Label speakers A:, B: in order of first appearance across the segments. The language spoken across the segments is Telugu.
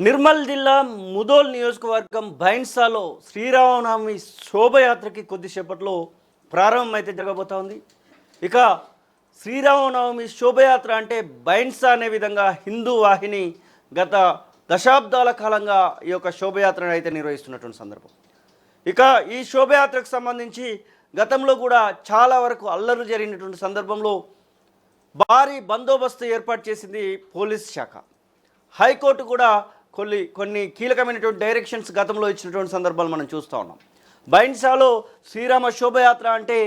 A: నిర్మల్ జిల్లా ముదోల్ నియోజకవర్గం బైన్సాలో శ్రీరామనవమి శోభయాత్రకి కొద్దిసేపట్లో ప్రారంభం అయితే జరగబోతా ఉంది. ఇక శ్రీరామనవమి శోభయాత్ర అంటే బైన్సా అనే విధంగా హిందూ వాహిని గత దశాబ్దాల కాలంగా ఈ యొక్క శోభయాత్రను అయితే నిర్వహిస్తున్నటువంటి సందర్భం. ఇక ఈ శోభయాత్రకు సంబంధించి గతంలో కూడా చాలా వరకు అల్లర్లు జరిగినటువంటి సందర్భంలో భారీ బందోబస్తు ఏర్పాటు చేసింది పోలీస్ శాఖ. హైకోర్టు కూడా కొన్ని కీలకమైనటువంటి డైరెక్షన్స్ గతంలో ఇచ్చినటువంటి సందర్భాలు మనం చూస్తూ ఉన్నాం. బైన్సాలో శ్రీరామ శోభయాత్ర అంటే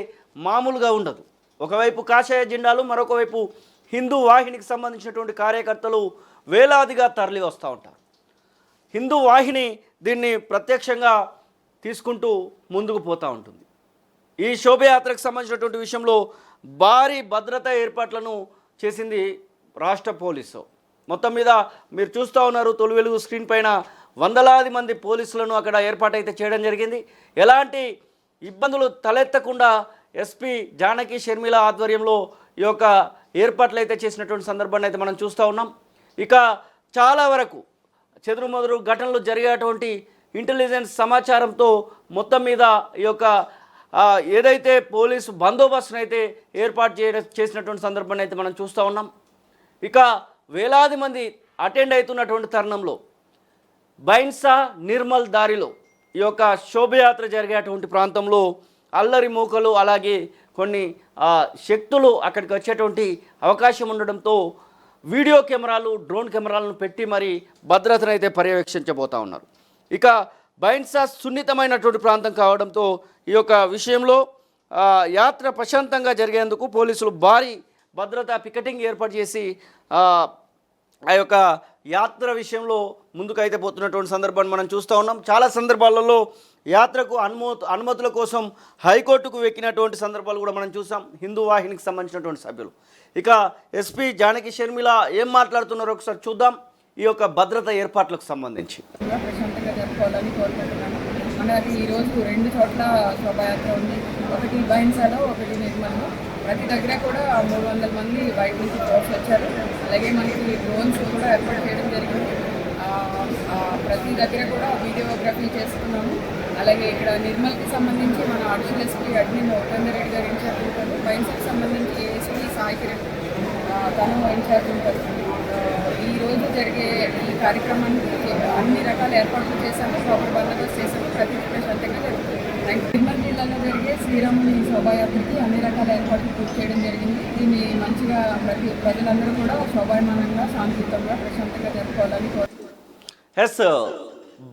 A: మామూలుగా ఉండదు. ఒకవైపు కాషాయ జెండాలు, మరొక వైపు హిందూ వాహినికి సంబంధించినటువంటి కార్యకర్తలు వేలాదిగా తరలి వస్తూ ఉంటారు. హిందూ వాహిని దీన్ని ప్రత్యక్షంగా తీసుకుంటూ ముందుకు పోతూ ఉంటుంది. ఈ శోభయాత్రకు సంబంధించినటువంటి విషయంలో భారీ భద్రతా ఏర్పాట్లను చేసింది రాష్ట్ర పోలీసు. మొత్తం మీద మీరు చూస్తూ ఉన్నారు, తొలి వెలుగు స్క్రీన్ పైన వందలాది మంది పోలీసులను అక్కడ ఏర్పాటైతే చేయడం జరిగింది. ఎలాంటి ఇబ్బందులు తలెత్తకుండా ఎస్పీ జానకి షర్మిల ఆధ్వర్యంలో ఈ యొక్క ఏర్పాట్లు అయితే చేసినటువంటి సందర్భాన్ని అయితే మనం చూస్తూ ఉన్నాం. ఇక చాలా వరకు చెదురుమదురు ఘటనలు జరిగేటువంటి ఇంటెలిజెన్స్ సమాచారంతో మొత్తం మీద ఈ యొక్క ఏదైతే పోలీసు బందోబస్తును అయితే ఏర్పాటు చేసినటువంటి సందర్భాన్ని అయితే మనం చూస్తూ ఉన్నాం. ఇక వేలాది మంది అటెండ్ అవుతున్నటువంటి తరుణంలో బైన్సా నిర్మల్ దారిలో ఈ యొక్క శోభయాత్ర జరిగేటువంటి ప్రాంతంలో అల్లరి మూకలు అలాగే కొన్ని శక్తులు అక్కడికి వచ్చేటువంటి అవకాశం ఉండడంతో వీడియో కెమెరాలు, డ్రోన్ కెమెరాలను పెట్టి మరి భద్రతను అయితే పర్యవేక్షించబోతూ ఉన్నారు. ఇక బైన్సా సున్నితమైనటువంటి ప్రాంతం కావడంతో ఈ యొక్క విషయంలో యాత్ర ప్రశాంతంగా జరిగేందుకు పోలీసులు భారీ భద్రతా పికెటింగ్ ఏర్పాటు చేసి ఆ యొక్క యాత్ర విషయంలో ముందుకైతే పోతున్నటువంటి సందర్భాన్ని మనం చూస్తూ ఉన్నాం. చాలా సందర్భాలలో యాత్రకు అనుమతుల కోసం హైకోర్టుకు వెక్కినటువంటి సందర్భాలు కూడా మనం చూసాం హిందూ వాహినికి సంబంధించినటువంటి సభ్యులు. ఇక ఎస్పీ జానకి షర్మిల ఏం మాట్లాడుతున్నారో ఒకసారి చూద్దాం. ఈ యొక్క భద్రత ఏర్పాట్లకు సంబంధించి
B: ప్రశాంతంగా జరుపుకోవాలని కోరుకుంటున్నాను. మనకి ఈరోజు 2 చోట్ల శోభాయాత్ర ఉంది. ఒకటి బైన్సాలో, ఒకటి నిర్మల్లో. ప్రతి దగ్గర కూడా 300 మంది బయట నుంచి ఫోర్స్ వచ్చారు. అలాగే మనకి డ్రోన్స్ కూడా ఏర్పాటు చేయడం జరిగింది. ప్రతి దగ్గర కూడా వీడియోగ్రఫీ చేసుకున్నాము. అలాగే ఇక్కడ నిర్మల్కి సంబంధించి మన additional SP admin Upender Reddy గారు ఇన్ఛార్జ్ ఉంటారు. బైన్సాకి సంబంధించి ఏఎస్పీ సాయి కిరణ్ తను ఇన్ఛార్జ్ ఉంటారు. ఈరోజు జరిగే ఈ కార్యక్రమానికి అన్ని రకాల ఏర్పాట్లు చేశాము, ప్రాపర్ బందోబస్తు చేశాము. ప్రతి ప్రశాంతంగా జరుగుతుంది. నిర్మల్ జిల్లాలో జరిగే శ్రీరాముని శోభాయాత్రకి అన్ని రకాల ఏర్పాట్లు పూర్తి చేయడం జరిగింది. దీన్ని మంచిగా ప్రజలందరూ కూడా శోభాయమానంగా, శాంతియుతంగా, ప్రశాంతంగా జరుపుకోవాలని కోరుతున్నాను.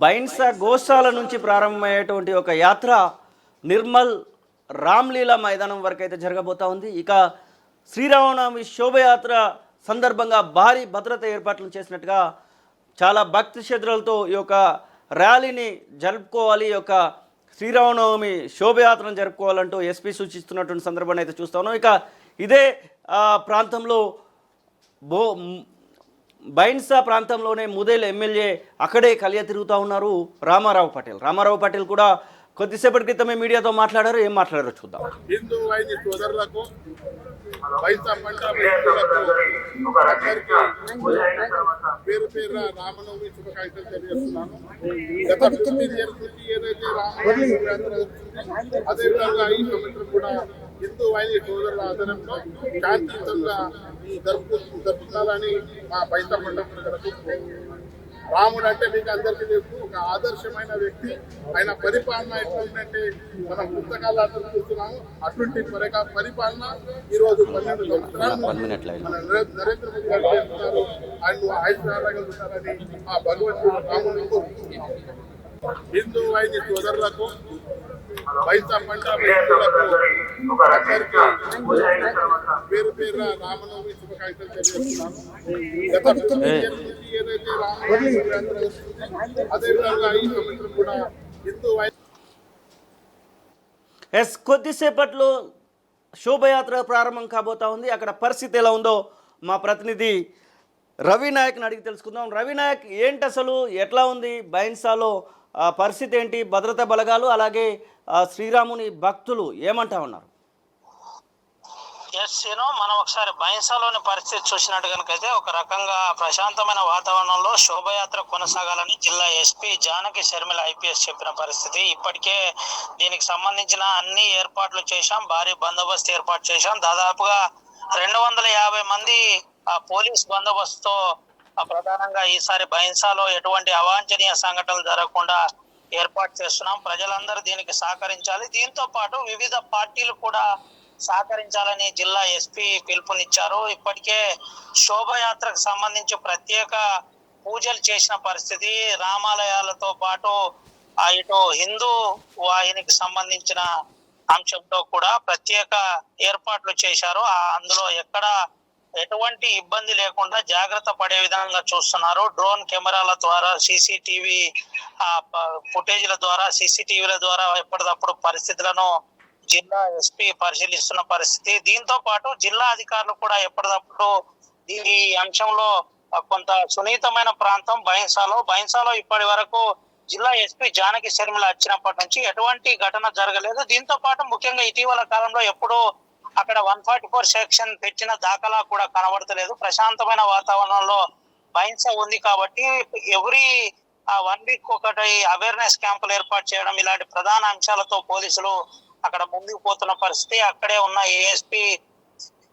A: బైన్సా గోశాల నుంచి ప్రారంభమయ్యేటువంటి ఒక యాత్ర నిర్మల్ రామ్లీలా మైదానం వరకు అయితే జరగబోతూ ఉంది. ఇక శ్రీరామనవమి శోభయాత్ర సందర్భంగా భారీ భద్రత ఏర్పాట్లు చేసినట్టుగా చాలా భక్తి శ్రద్ధలతో ఈ యొక్క ర్యాలీని జరుపుకోవాలి, ఈ యొక్క శ్రీరామనవమి శోభయాత్రను జరుపుకోవాలంటూ ఎస్పీ సూచిస్తున్నటువంటి సందర్భాన్ని అయితే చూస్తా ఉన్నాం. ఇక ఇదే ప్రాంతంలో బైన్సా ప్రాంతంలోనే ముదేల్ ఎమ్మెల్యే అక్కడే కలియ తిరుగుతూ ఉన్నారు రామారావు పటేల్ కూడా కొద్దిసేపటి క్రితమే మీడియాతో మాట్లాడారు. ఏం మాట్లాడారో చూద్దాం.
C: హిందూ వైద్య సోదరులకు పేరు పేరు రామనవమి శుభాకాంక్షలు తెలియజేస్తున్నాను. గత 9 ఏళ్ళ నుంచి ఏదైతే రామనవమి అదేవిధంగా ఈ సంవత్సరం కూడా హిందూ వైద్య సోదరుల ఆధ్వర్యంలో శాంతియుతంగా జరుపుకోవాలని మా బైన్సా మండలం ప్రజలకు. రాముడు అంటే మీకు అందరికీ తెలుసు, ఒక ఆదర్శమైన వ్యక్తి. ఆయన పరిపాలన ఎట్లుందంటే మనం పుస్తకాలు అర్థం చూస్తున్నాము. అటువంటి పరిపాలన ఈరోజు 12 సంవత్సరాలు మన నరేంద్ర మోదీ గారు చేస్తున్నారు. ఆయన ఆయుష్యాలని ఆ భగవంతుడు రాముడు కోరుకుంటున్నాం. హిందూ వైద్య సోదరులకు, బైన్సా మండలం పేరు పేరు రామనవమి శుభాకాంక్షలు తెలియజేస్తున్నాను. గత 9 ఏళ్ళ నుంచి ఏదైతే రామనవమి అదేవిధంగా ఈ సంవత్సరం కూడా హిందూ
A: కొద్దిసేపట్లో శోభయాత్ర ప్రారంభం కాబోతా ఉంది. అక్కడ పరిస్థితి ఎలా ఉందో మా ప్రతినిధి రవినాయక్ని అడిగి తెలుసుకుందాం. రవినాయక్, ఏంటి అసలు ఎట్లా ఉంది బైన్సాలో పరిస్థితి ఏంటి? భద్రతా బలగాలు అలాగే శ్రీరాముని భక్తులు ఏమంటా ఉన్నారు?
D: ఎస్ మనం ఒకసారి బైన్సాలోని పరిస్థితి చూసినట్టు కనుకైతే ఒక రకంగా ప్రశాంతమైన వాతావరణంలో శోభయాత్ర కొనసాగాలని జిల్లా ఎస్పీ జానకి షర్మిల ఐపీఎస్ చెప్పిన పరిస్థితి. ఇప్పటికే దీనికి సంబంధించిన అన్ని ఏర్పాట్లు చేశాం, భారీ బందోబస్తు ఏర్పాటు చేశాం. దాదాపుగా 250 మంది పోలీస్ బందోబస్తుతో ప్రధానంగా ఈసారి బైన్సాలో ఎటువంటి అవాంఛనీయ సంఘటనలు జరగకుండా ఏర్పాటు చేస్తున్నాం. ప్రజలందరూ దీనికి సహకరించాలి. దీంతో పాటు వివిధ పార్టీలు కూడా సహకరించాలని జిల్లా ఎస్పీ పిలుపునిచ్చారు. ఇప్పటికే శోభయాత్రకు సంబంధించి ప్రత్యేక పూజలు చేసిన పరిస్థితి. రామాలయాలతో పాటు ఇటు హిందూ వాహినికి సంబంధించిన అంశంతో కూడా ప్రత్యేక ఏర్పాట్లు చేశారు. అందులో ఎక్కడ ఎటువంటి ఇబ్బంది లేకుండా జాగ్రత్త పడే విధంగా చూస్తున్నారు. డ్రోన్ కెమెరాల ద్వారా, సీసీటీవీ ఫుటేజ్ల ద్వారా, సీసీటీవీల ద్వారా ఎప్పటికప్పుడు పరిస్థితులను జిల్లా ఎస్పీ పరిశీలిస్తున్న పరిస్థితి. దీంతో పాటు జిల్లా అధికారులు కూడా ఎప్పటికప్పుడు ఈ అంశంలో కొంత సున్నితమైన ప్రాంతం బైన్సాలో ఇప్పటి వరకు జిల్లా ఎస్పీ జానకి షర్మిల వచ్చినప్పటి నుంచి ఎటువంటి ఘటన జరగలేదు. దీంతో పాటు ముఖ్యంగా ఇటీవల కాలంలో ఎప్పుడూ అక్కడ 144 సెక్షన్ పెట్టిన దాఖలా కూడా కనబడతలేదు. ప్రశాంతమైన వాతావరణంలో బైన్సా ఉంది కాబట్టి ఎవ్రీ 1 వీక్ ఒకటి అవేర్నెస్ క్యాంపులు ఏర్పాటు చేయడం, ఇలాంటి ప్రధాన అంశాలతో పోలీసులు అక్కడ ముందుకు పోతున్న పరిస్థితి. అక్కడే ఉన్న ఏఎస్పీ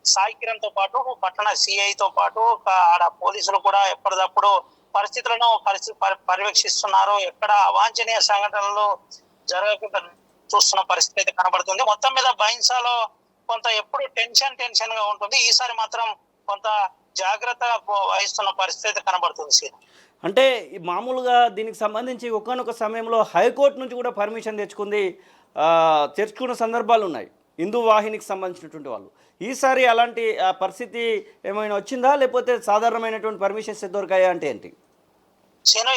D: సాయి కిరణ్ తో పాటు పట్టణ సిఐతో పాటు ఆడ పోలీసులు కూడా ఎప్పటికప్పుడు పరిస్థితులను పర్యవేక్షిస్తున్నారు. ఎక్కడ అవాంఛనీయ సంఘటనలు జరగకుండా చూస్తున్న పరిస్థితి అయితే కనబడుతుంది. మొత్తం మీద బైన్సాలో కొంత ఎప్పుడు టెన్షన్ గా ఉంటుంది. ఈసారి మాత్రం కొంత జాగ్రత్తగా వహిస్తున్న పరిస్థితి కనబడుతుంది.
A: అంటే మామూలుగా దీనికి సంబంధించి ఒకానొక సమయంలో హైకోర్టు నుంచి కూడా పర్మిషన్ తెచ్చుకున్న సందర్భాలు ఉన్నాయి హిందూ వాహినికి సంబంధించినటువంటి వాళ్ళు. ఈసారి అలాంటి పరిస్థితి ఏమైనా వచ్చిందా, లేకపోతే సాధారణమైనటువంటి పర్మిషన్స్ దొరికాయా అంటే ఏంటి?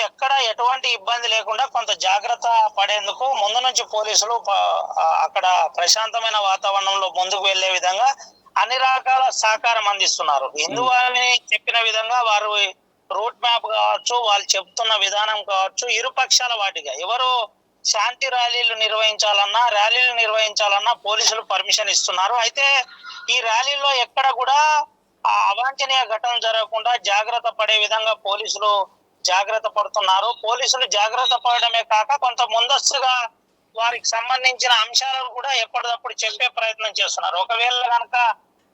D: ఎక్కడ ఎటువంటి ఇబ్బంది లేకుండా కొంత జాగ్రత్త పడేందుకు ముందు నుంచి పోలీసులు అక్కడ ప్రశాంతమైన వాతావరణంలో ముందుకు వెళ్లే విధంగా అన్ని రకాల సహకారం అందిస్తున్నారు. హిందూ వారిని చెప్పిన విధంగా వారు రూట్ మ్యాప్ కావచ్చు, వాళ్ళు చెప్తున్న విధానం కావచ్చు, ఇరుపక్షాల వాటిగా ఎవరు శాంతి ర్యాలీలు నిర్వహించాలన్నా పోలీసులు పర్మిషన్ ఇస్తున్నారు. అయితే ఈ ర్యాలీలో ఎక్కడ కూడా అవాంఛనీయ ఘటనలు జరగకుండా జాగ్రత్త పడే విధంగా పోలీసులు జాగ్రత్త పడుతున్నారు. పోలీసులు జాగ్రత్త పడడమే కాక కొంత ముందస్తుగా వారికి సంబంధించిన అంశాలను కూడా ఎప్పటికప్పుడు చెప్పే ప్రయత్నం చేస్తున్నారు. ఒకవేళ కనుక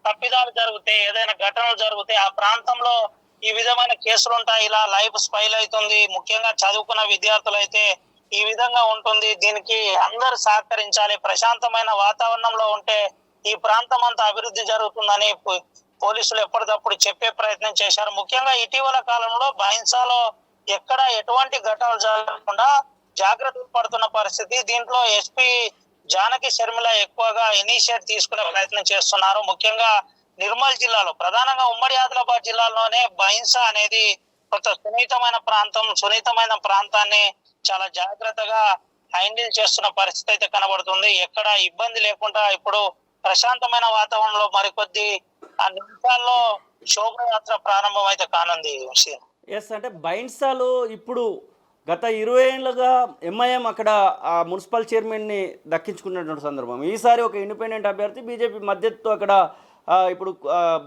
D: తప్పిదాలు జరిగితే, ఏదైనా ఘటనలు జరిగితే ఆ ప్రాంతంలో ఈ విధమైన కేసులు ఉంటాయి, ఇలా లైఫ్ స్పైల్ అవుతుంది, ముఖ్యంగా చదువుకున్న విద్యార్థులు అయితే ఈ విధంగా ఉంటుంది, దీనికి అందరు సహకరించాలి, ప్రశాంతమైన వాతావరణంలో ఉంటే ఈ ప్రాంతం అంతా అభివృద్ధి జరుగుతుందని పోలీసులు ఎప్పటికప్పుడు చెప్పే ప్రయత్నం చేశారు. ముఖ్యంగా ఇటీవల కాలంలో బైన్సాలో ఎక్కడ ఎటువంటి ఘటనలు జరగకుండా జాగ్రత్తలు పడుతున్న పరిస్థితి. దీంట్లో ఎస్పీ జానకి షర్మిల ఎక్కువగా ఇనిషియేట్ తీసుకునే ప్రయత్నం చేస్తున్నారు. ముఖ్యంగా నిర్మల్ జిల్లాలో, ప్రధానంగా ఉమ్మడి ఆదిలాబాద్ జిల్లాలోనే బైన్సా అనేది కొంత సున్నితమైన ప్రాంతాన్ని చాలా జాగ్రత్తగా హ్యాండిల్ చేస్తున్న పరిస్థితి అయితే కనబడుతుంది. ఎక్కడ ఇబ్బంది లేకుండా ఇప్పుడు ప్రశాంతమైన వాతావరణంలో మరికొద్ది నిమిషాల్లో శోభయాత్ర ప్రారంభం అయితే కానుంది.
A: ఎస్, అంటే బైన్సాలో ఇప్పుడు గత 20 ఏళ్ళుగా ఎంఐఎం అక్కడ మున్సిపల్ చైర్మన్ని దక్కించుకున్నటువంటి సందర్భం. ఈసారి ఒక ఇండిపెండెంట్ అభ్యర్థి బీజేపీ మద్దతుతో అక్కడ ఇప్పుడు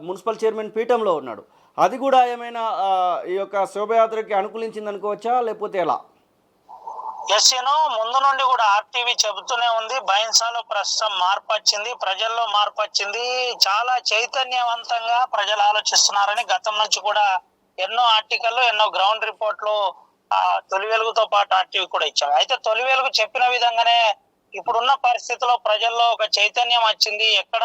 A: మున్సిపల్ చైర్మన్ పీఠంలో ఉన్నాడు. అది కూడా ఏమైనా ఈ యొక్క శోభయాత్రకి అనుకూలించింది అనుకోవచ్చా, లేకపోతే ఎలా?
D: ముందు నుండి కూడా ఆర్టీవీ చెబుతూనే ఉంది, బైన్సాలో ప్రస్తుతం మార్పు వచ్చింది, ప్రజల్లో మార్పు వచ్చింది, చాలా చైతన్యవంతంగా ప్రజలు ఆలోచిస్తున్నారని గతం నుంచి కూడా ఎన్నో ఆర్టికల్లు, ఎన్నో గ్రౌండ్ రిపోర్ట్లు తొలి వెలుగుతో పాటు ఆర్టీవీ కూడా ఇచ్చారు. అయితే తొలి వెలుగు చెప్పిన విధంగానే ఇప్పుడున్న పరిస్థితిలో ప్రజల్లో ఒక చైతన్యం వచ్చింది. ఎక్కడ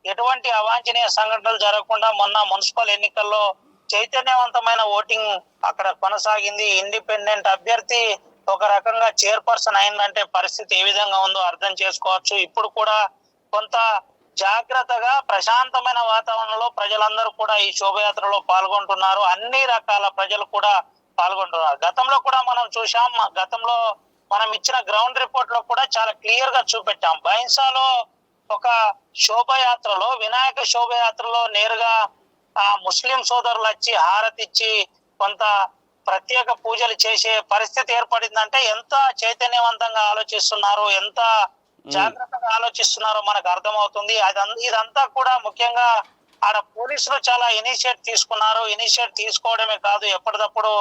D: ఎటువంటి అవాంఛనీయ సంఘటనలు జరగకుండా మొన్న మున్సిపల్ ఎన్నికల్లో చైతన్యవంతమైన ఓటింగ్ అక్కడ కొనసాగింది. ఇండిపెండెంట్ అభ్యర్థి ఒక రకంగా చైర్పర్సన్ అయిందంటే పరిస్థితి ఏ విధంగా ఉందో అర్థం చేసుకోవచ్చు. ఇప్పుడు కూడా కొంత జాగ్రత్తగా ప్రశాంతమైన వాతావరణంలో ప్రజలందరూ కూడా ఈ శోభయాత్రలో పాల్గొంటున్నారు. అన్ని రకాల ప్రజలు కూడా పాల్గొంటున్నారు. గతంలో కూడా మనం చూసాం, గతంలో మనం ఇచ్చిన గ్రౌండ్ రిపోర్ట్ లో కూడా చాలా క్లియర్ గా చూపెట్టాం. బైన్సాలో ఒక శోభయాత్రలో, వినాయక శోభయాత్రలో నేరుగా ముస్లిం సోదరులు వచ్చి హారతి ఇచ్చి కొంత ప్రత్యేక పూజలు చేసే పరిస్థితి ఏర్పడిందంటే ఎంత చైతన్యవంతంగా ఆలోచిస్తున్నారు, ఎంత జాగ్రత్తగా ఆలోచిస్తున్నారో మనకు అర్థమవుతుంది. ఇదంతా కూడా ముఖ్యంగా ఆడ పోలీసులు చాలా ఇనిషియేట్ తీసుకున్నారు. ఇనిషియేట్ తీసుకోవడమే కాదు, ఎప్పటికప్పుడు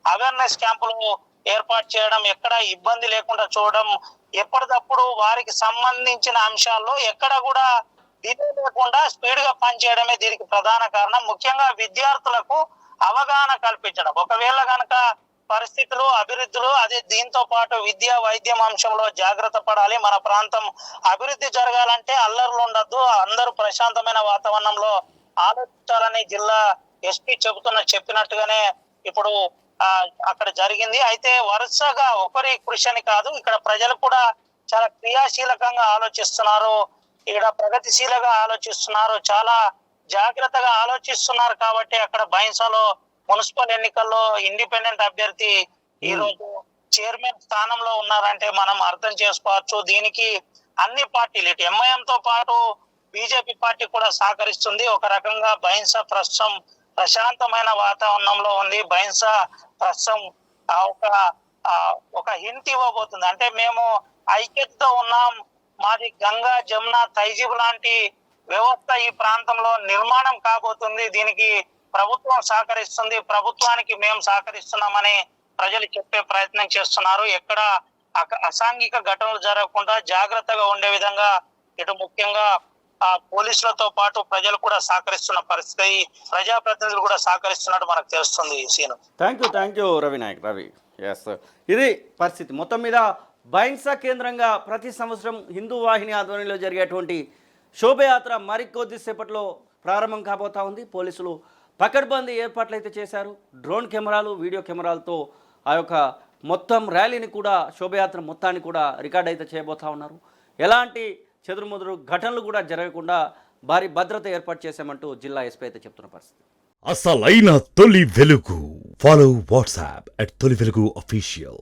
D: అవేర్నెస్ క్యాంపులు ఏర్పాటు చేయడం, ఎక్కడ ఇబ్బంది లేకుండా చూడడం, ఎప్పటికప్పుడు వారికి సంబంధించిన అంశాల్లో ఎక్కడ కూడా డిలే లేకుండా స్పీడ్ గా పనిచేయడమే దీనికి ప్రధాన కారణం. ముఖ్యంగా విద్యార్థులకు అవగాహన కల్పించడం. ఒకవేళ గనక పరిస్థితులు, అభివృద్ధులు, అదే దీంతో పాటు విద్యా వైద్యం అంశంలో జాగ్రత్త పడాలి. మన ప్రాంతం అభివృద్ధి జరగాలంటే అల్లర్లు ఉండద్దు, అందరూ ప్రశాంతమైన వాతావరణంలో ఆలోచించాలని జిల్లా ఎస్పీ చెప్పినట్టుగానే ఇప్పుడు అక్కడ జరిగింది. అయితే వరుసగా ఒకరి కృషి అని కాదు, ఇక్కడ ప్రజలు కూడా చాలా క్రియాశీలకంగా ఆలోచిస్తున్నారు, ఇక్కడ ప్రగతిశీలంగా ఆలోచిస్తున్నారు, చాలా జాగ్రత్తగా ఆలోచిస్తున్నారు. కాబట్టి అక్కడ బైన్సాలో మున్సిపల్ ఎన్నికల్లో ఇండిపెండెంట్ అభ్యర్థి ఈ రోజు చైర్మన్ స్థానంలో ఉన్నారంటే మనం అర్థం చేసుకోవచ్చు. దీనికి అన్ని పార్టీలు, ఇటు ఎంఐఎం తో పాటు బీజేపీ పార్టీ కూడా సహకరిస్తుంది. ఒక రకంగా బైన్సా ప్రస్తుతం ప్రశాంతమైన వాతావరణంలో ఉంది. బైన్సా ప్రస్తుతం ఒక హింట్ ఇవ్వబోతుంది. అంటే మేము ఐక్యతతో ఉన్నాం, మాది గంగా, జమున, తైజీబ్ లాంటి వ్యవస్థ ఈ ప్రాంతంలో నిర్మాణం కాబోతుంది, దీనికి ప్రభుత్వం సహకరిస్తుంది, ప్రభుత్వానికి మేము సహకరిస్తున్నామని ప్రజలు చెప్పే ప్రయత్నం చేస్తున్నారు. ఎక్కడ అసాంఘిక ఘటనలు జరగకుండా జాగ్రత్తగా ఉండే విధంగా ఇటు ముఖ్యంగా పోలీసులతో పాటు ప్రజలు కూడా సహకరిస్తున్న పరిస్థితి, ప్రజాప్రతినిధులు కూడా సహకరిస్తున్నట్టు మనకు తెలుస్తుంది. Seenu,
A: thank you Ravi S, ఇది పరిస్థితి. మొత్తం మీద బైన్సా కేంద్రంగా ప్రతి సంవత్సరం హిందూ వాహిని ఆధ్వర్యంలో జరిగేటువంటి శోభయాత్ర మరికొద్దిసేపట్లో ప్రారంభం కాబోతా ఉంది. పోలీసులు పకడ్బందీ ఏర్పాట్లు అయితే చేశారు. డ్రోన్ కెమెరాలు, వీడియో కెమెరాలతో ఆ యొక్క మొత్తం ర్యాలీని కూడా, శోభయాత్ర మొత్తాన్ని కూడా రికార్డ్ అయితే చేయబోతా ఉన్నారు. ఎలాంటి చెదురుముదురు ఘటనలు కూడా జరగకుండా భారీ భద్రత ఏర్పాటు చేశామంటూ జిల్లా ఎస్పీ అయితే చెప్తున్న పరిస్థితి.
E: అసలైన తొలి వెలుగు. ఫాలో వాట్సాప్ @తొలి వెలుగు అఫీషియల్.